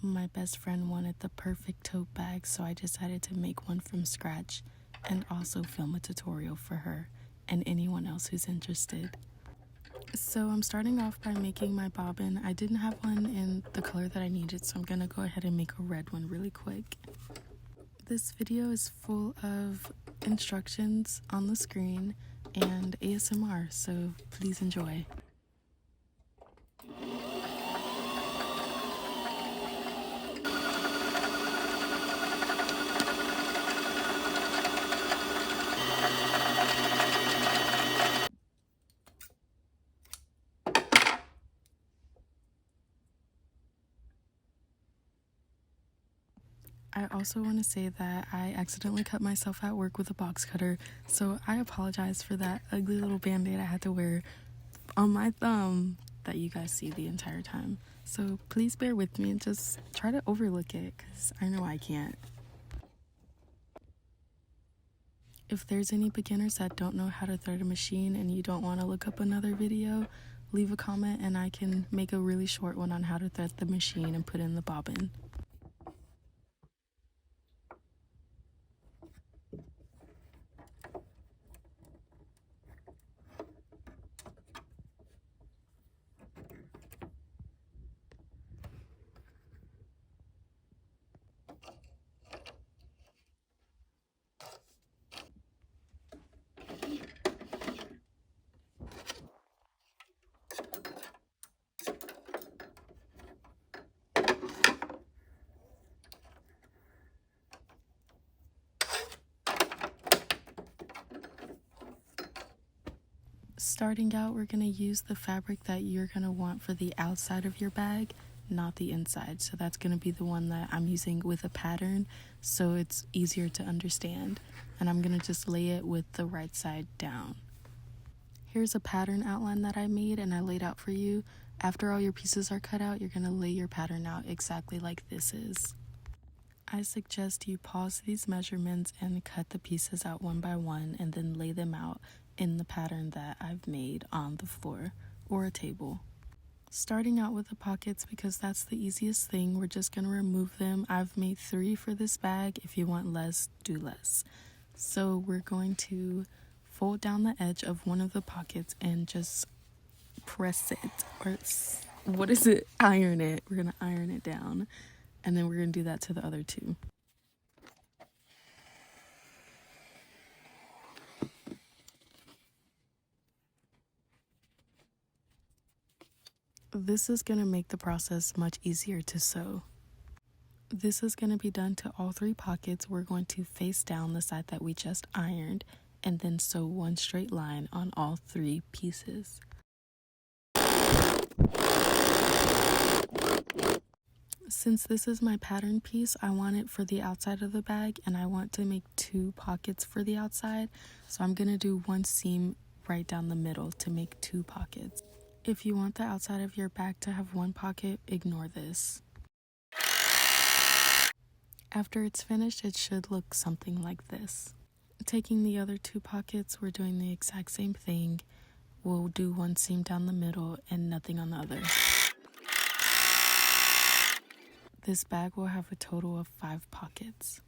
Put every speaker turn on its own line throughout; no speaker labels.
My best friend wanted the perfect tote bag, so I decided to make one from scratch and also film a tutorial for her and anyone else who's interested. So I'm starting off by making my bobbin. I didn't have one in the color that I needed, so I'm gonna go ahead and make a red one really quick. This video is full of instructions on the screen and ASMR, so please enjoy. I also want to say that I accidentally cut myself at work with a box cutter, so I apologize for that ugly little band-aid I had to wear on my thumb that you guys see the entire time. So please bear with me and just try to overlook it, because I know I can't. If there's any beginners that don't know how to thread a machine and you don't want to look up another video, leave a comment and I can make a really short one on how to thread the machine and put in the bobbin. Starting out, we're going to use the fabric that you're going to want for the outside of your bag, not the inside. So that's going to be the one that I'm using with a pattern, so it's easier to understand. And I'm going to just lay it with the right side down. Here's a pattern outline that I made and I laid out for you. After all your pieces are cut out, you're going to lay your pattern out exactly like this is. I suggest you pause these measurements and cut the pieces out one by one and then lay them out in the pattern that I've made on the floor or a table. Starting out with the pockets, because that's the easiest thing, we're just going to remove them. I've made 3 for this bag. If you want less, do less. So we're going to fold down the edge of one of the pockets and just press it, or what is it? Iron it. We're going to iron it down, and then we're going to do that to the other 2. This is going to make the process much easier to sew. This is going to be done to all 3 pockets. We're going to face down the side that we just ironed and then sew one straight line on all 3 pieces. Since this is my pattern piece, I want it for the outside of the bag and I want to make 2 pockets for the outside. So I'm going to do 1 seam right down the middle to make 2 pockets. If you want the outside of your bag to have 1 pocket, ignore this. After it's finished, it should look something like this. Taking the other 2 pockets, we're doing the exact same thing. We'll do 1 seam down the middle and nothing on the other. This bag will have a total of 5 pockets.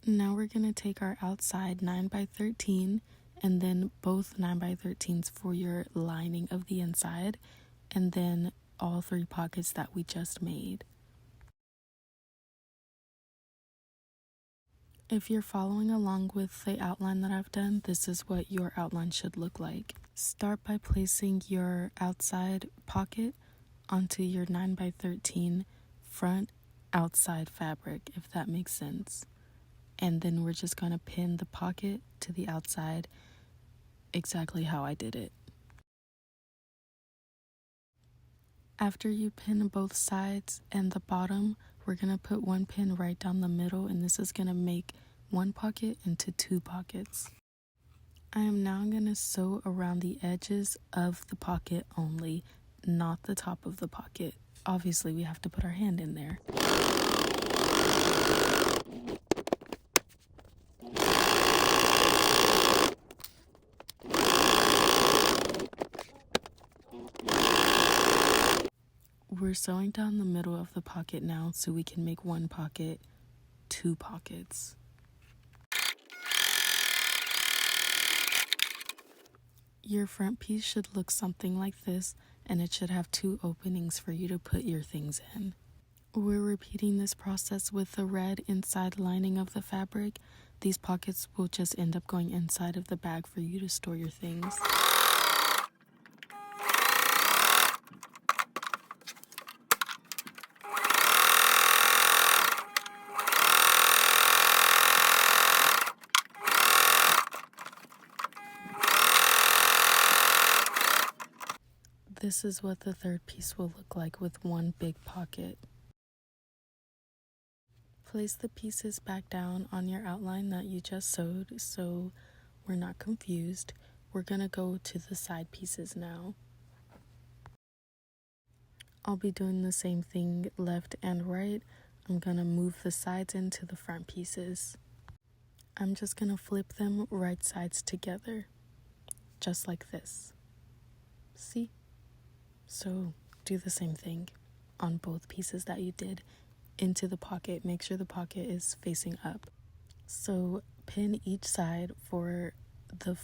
Now we're going to take our outside 9x13 and then both 9x13s for your lining of the inside, and then all 3 pockets that we just made. If you're following along with the outline that I've done, this is what your outline should look like. Start by placing your outside pocket onto your 9x13 front outside fabric, if that makes sense. And then we're just going to pin the pocket to the outside exactly how I did it. After you pin both sides and the bottom, we're going to put 1 pin right down the middle, and this is going to make 1 pocket into 2 pockets. I am now going to sew around the edges of the pocket only, not the top of the pocket. Obviously, we have to put our hand in there. We're We're sewing down the middle of the pocket now so we can make one pocket 2 pockets. Your front piece should look something like this, and it should have 2 openings for you to put your things in. We're repeating this process with the red inside lining of the fabric. These pockets will just end up going inside of the bag for you to store your things. This is what the third piece will look like with one big pocket. Place the pieces back down on your outline that you just sewed so we're not confused. We're going to go to the side pieces now. I'll be doing the same thing left and right. I'm going to move the sides into the front pieces. I'm just going to flip them right sides together, just like this. See? So do the same thing on both pieces that you did into the pocket. Make sure the pocket is facing up. So pin each side for the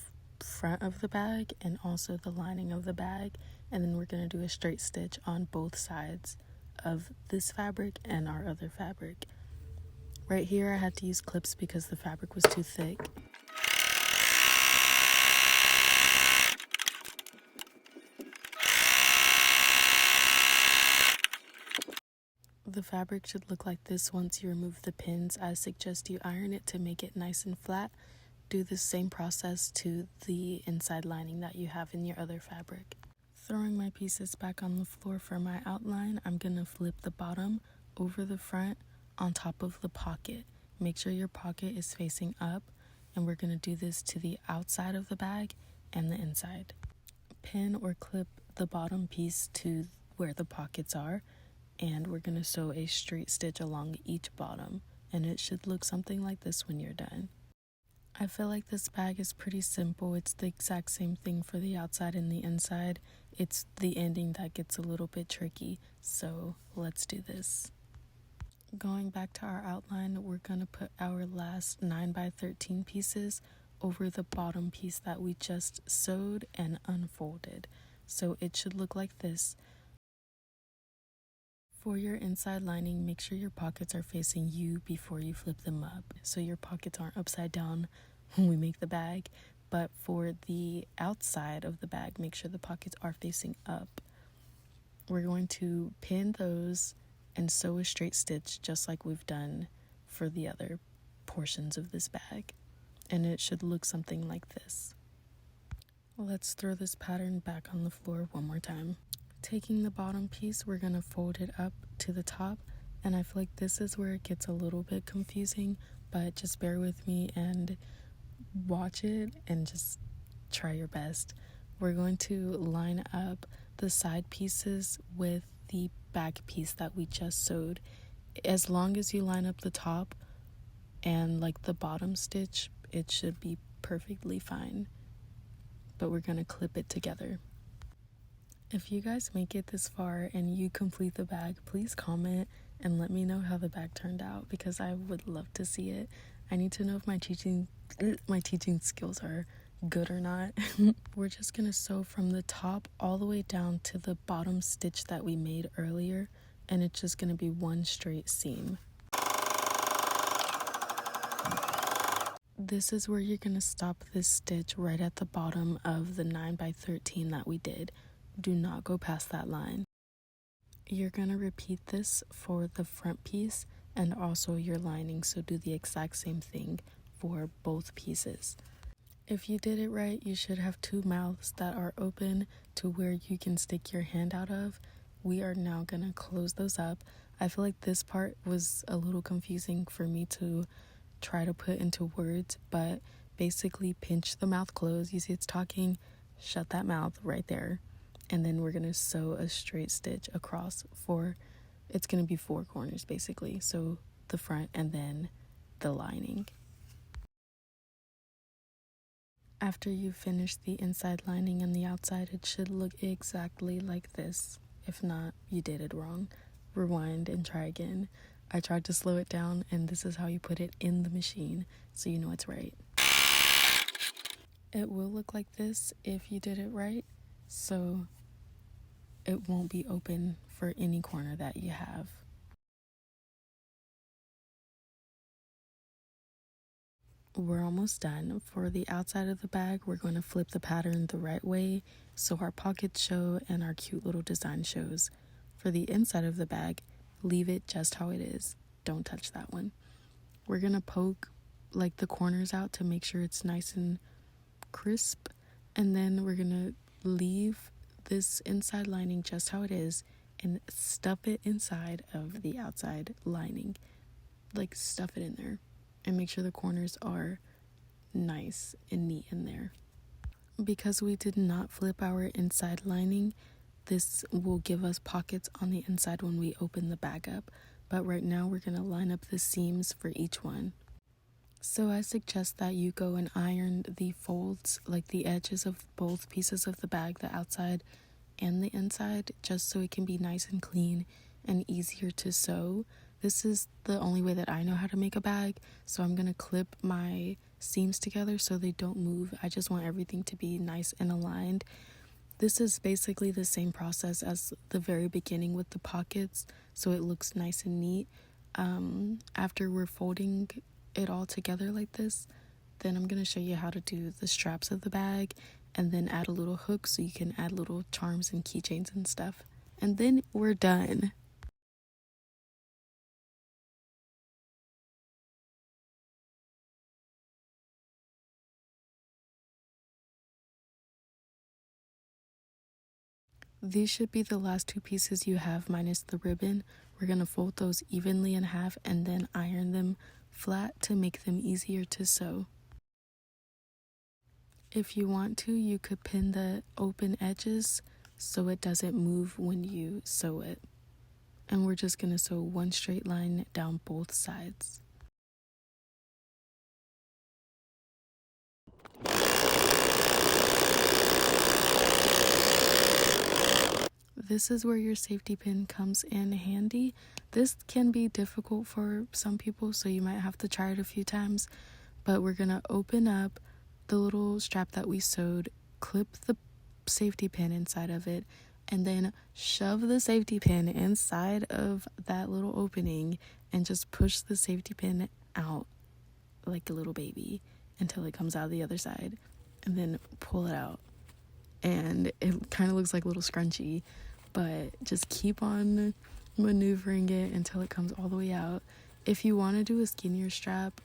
front of the bag and also the lining of the bag, and then we're going to do a straight stitch on both sides of this fabric and our other fabric. Right here I had to use clips because the fabric was too thick. The fabric should look like this once you remove the pins. I suggest you iron it to make it nice and flat. Do the same process to the inside lining that you have in your other fabric. Throwing my pieces back on the floor for my outline, I'm going to flip the bottom over the front on top of the pocket. Make sure your pocket is facing up, and we're going to do this to the outside of the bag and the inside. Pin or clip the bottom piece to where the pockets are, and we're going to sew a straight stitch along each bottom, and it should look something like this when you're done. I feel like this bag is pretty simple. It's the exact same thing for the outside and the inside. It's the ending that gets a little bit tricky, so let's do this. Going back to our outline, we're going to put our last 9x13 pieces over the bottom piece that we just sewed and unfolded. So it should look like this. For your inside lining, make sure your pockets are facing you before you flip them up, so your pockets aren't upside down when we make the bag. But for the outside of the bag, make sure the pockets are facing up. We're going to pin those and sew a straight stitch just like we've done for the other portions of this bag. And it should look something like this. Let's throw this pattern back on the floor one more time. Taking the bottom piece, we're going to fold it up to the top, and I feel like this is where it gets a little bit confusing, but just bear with me and watch it and just try your best. We're going to line up the side pieces with the back piece that we just sewed. As long as you line up the top and like the bottom stitch, it should be perfectly fine, but we're going to clip it together. If you guys make it this far and you complete the bag, please comment and let me know how the bag turned out, because I would love to see it. I need to know if my teaching skills are good or not. We're just gonna sew from the top all the way down to the bottom stitch that we made earlier, and it's just gonna be one straight seam. This is where you're gonna stop this stitch right at the bottom of the 9x13 that we did. Do not go past that line. You're going to repeat this for the front piece and also your lining, so do the exact same thing for both pieces. If you did it right, you should have 2 mouths that are open to where you can stick your hand out of. We are now going to close those up. I feel like this part was a little confusing for me to try to put into words, but basically pinch the mouth closed. You see it's talking, shut that mouth right there. And then we're going to sew a straight stitch across it's going to be 4 corners basically. So the front and then the lining. After you finish the inside lining and the outside, it should look exactly like this. If not, you did it wrong. Rewind and try again. I tried to slow it down, and this is how you put it in the machine so you know it's right. It will look like this if you did it right, so it won't be open for any corner that you have. We're almost done. For the outside of the bag, we're going to flip the pattern the right way so our pockets show and our cute little design shows. For the inside of the bag, leave it just how it is. Don't touch that one. We're going to poke like the corners out to make sure it's nice and crisp, and then we're going to leave this inside lining just how it is and stuff it inside of the outside lining. Like, stuff it in there and make sure the corners are nice and neat in there. Because we did not flip our inside lining, this will give us pockets on the inside when we open the bag up. But right now we're going to line up the seams for each one. So I suggest that you go and iron the folds, like the edges of both pieces of the bag, the outside and the inside, just so it can be nice and clean and easier to sew. This is the only way that I know how to make a bag, so I'm going to clip my seams together so they don't move. I just want everything to be nice and aligned. This is basically the same process as the very beginning with the pockets, so it looks nice and neat. After we're folding it all together like this, then I'm going to show you how to do the straps of the bag and then add a little hook so you can add little charms and keychains and stuff. And then we're done. These should be the last two pieces you have minus the ribbon. We're going to fold those evenly in half and then iron them flat to make them easier to sew. If you want to, you could pin the open edges so it doesn't move when you sew it. And we're just going to sew one straight line down both sides. This is where your safety pin comes in handy. This can be difficult for some people, so you might have to try it a few times. But we're going to open up the little strap that we sewed, clip the safety pin inside of it, and then shove the safety pin inside of that little opening and just push the safety pin out like a little baby until it comes out the other side, and then pull it out. And it kind of looks like a little scrunchie, but just keep on maneuvering it until it comes all the way out. If you want to do a skinnier strap,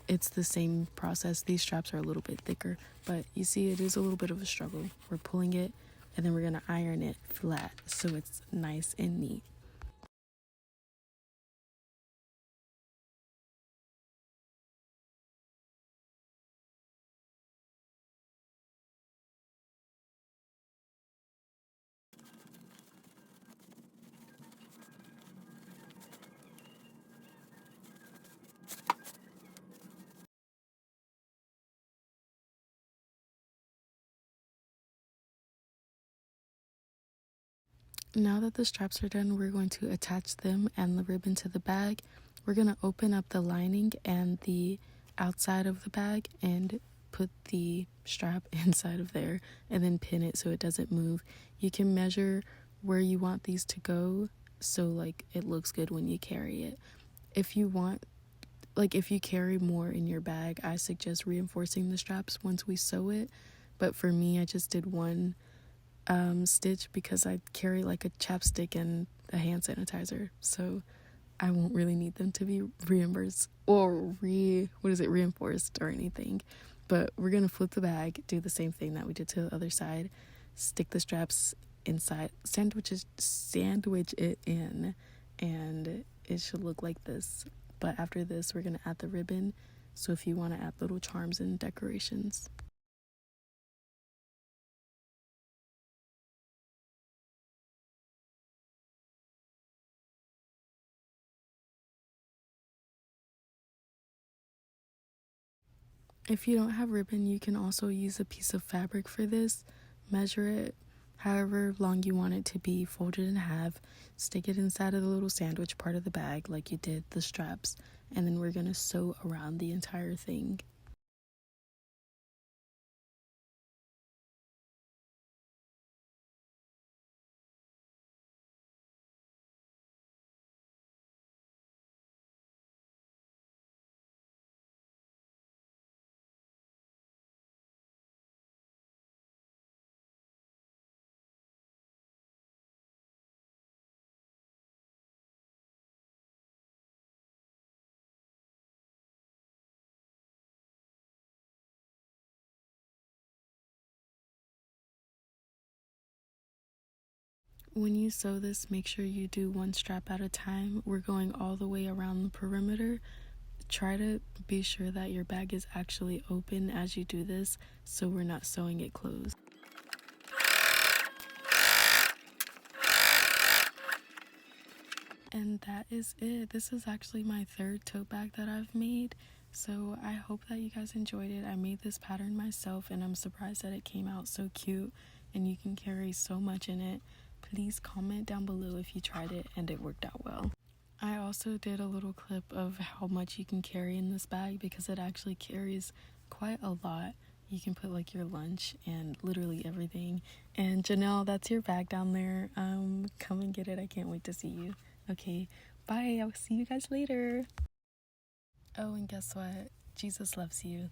it's the same process. These straps are a little bit thicker, but you see it is a little bit of a struggle. We're pulling it and then we're going to iron it flat so it's nice and neat. Now that the straps are done, we're going to attach them and the ribbon to the bag. We're going to open up the lining and the outside of the bag and put the strap inside of there and then pin it so it doesn't move. You can measure where you want these to go so like it looks good when you carry it. If you want, like if you carry more in your bag, I suggest reinforcing the straps once we sew it. But for me, I just did one stitch because I carry like a chapstick and a hand sanitizer, so I won't really need them to be reinforced or reinforced or anything. But we're gonna flip the bag, do the same thing that we did to the other side, stick the straps inside, sandwich it in, and it should look like this. But after this, we're gonna add the ribbon, so if you want to add little charms and decorations. If you don't have ribbon, you can also use a piece of fabric for this. Measure it however long you want it to be, fold it in half, stick it inside of the little sandwich part of the bag like you did the straps, and then we're gonna sew around the entire thing. When you sew this, make sure you do one strap at a time. We're going all the way around the perimeter. Try to be sure that your bag is actually open as you do this so we're not sewing it closed. And that is it. This is actually my third tote bag that I've made. So I hope that you guys enjoyed it. I made this pattern myself and I'm surprised that it came out so cute and you can carry so much in it. Please comment down below if you tried it and it worked out well. I also did a little clip of how much you can carry in this bag because it actually carries quite a lot. You can put like your lunch and literally everything. And Janelle, that's your bag down there. Come and get it. I can't wait to see you. Okay, bye. I'll see you guys later. Oh, and guess what? Jesus loves you.